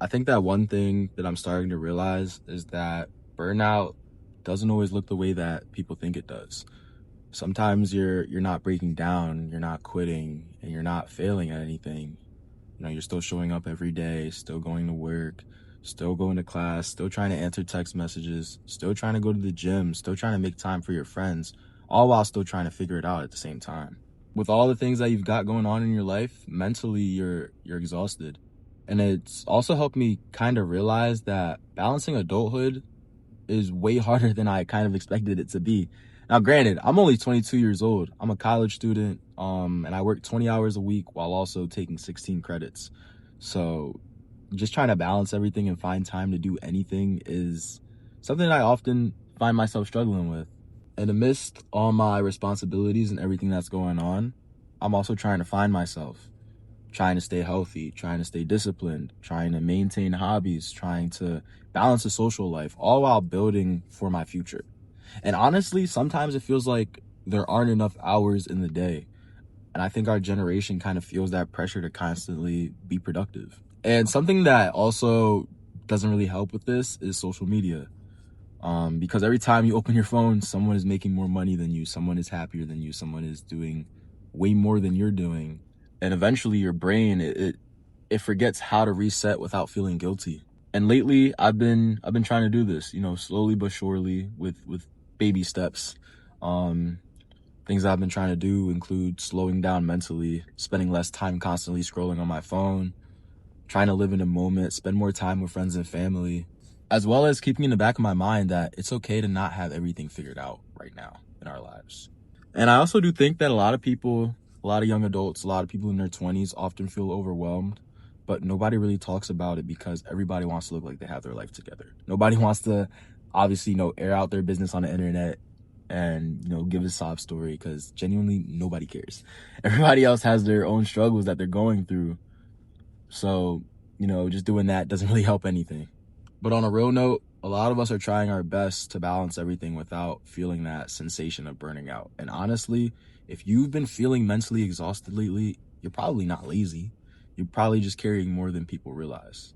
I think that one thing that I'm starting to realize is that burnout doesn't always look the way that people think it does. Sometimes you're not breaking down, you're not quitting, and you're not failing at anything. You're still showing up every day, still going to work, still going to class, still trying to answer text messages, still trying to go to the gym, still trying to make time for your friends, all while still trying to figure it out at the same time. With all the things that you've got going on in your life, mentally you're exhausted. And it's also helped me kind of realize that balancing adulthood is way harder than I kind of expected it to be. Now, granted, I'm only 22 years old. I'm a college student, and I work 20 hours a week while also taking 16 credits. So just trying to balance everything and find time to do anything is something that I often find myself struggling with. And amidst all my responsibilities and everything that's going on, I'm also trying to find myself, trying to stay healthy, trying to stay disciplined, trying to maintain hobbies, trying to balance a social life, all while building for my future. And honestly, sometimes it feels like there aren't enough hours in the day. And I think our generation kind of feels that pressure to constantly be productive. And something that also doesn't really help with this is social media. Because every time you open your phone, someone is making more money than you, someone is happier than you, someone is doing way more than you're doing. And eventually your brain, it forgets how to reset without feeling guilty. And lately I've been trying to do this, slowly but surely with baby steps. Things I've been trying to do include slowing down mentally, spending less time constantly scrolling on my phone, trying to live in the moment, spend more time with friends and family, as well as keeping in the back of my mind that it's okay to not have everything figured out right now in our lives. And I also do think that a lot of people, a lot of young adults, a lot of people in their 20s often feel overwhelmed, but nobody really talks about it because everybody wants to look like they have their life together. Nobody wants to obviously, air out their business on the internet and, give a sob story because genuinely nobody cares. Everybody else has their own struggles that they're going through. So, just doing that doesn't really help anything. But on a real note, a lot of us are trying our best to balance everything without feeling that sensation of burning out. And honestly, if you've been feeling mentally exhausted lately, you're probably not lazy. You're probably just carrying more than people realize.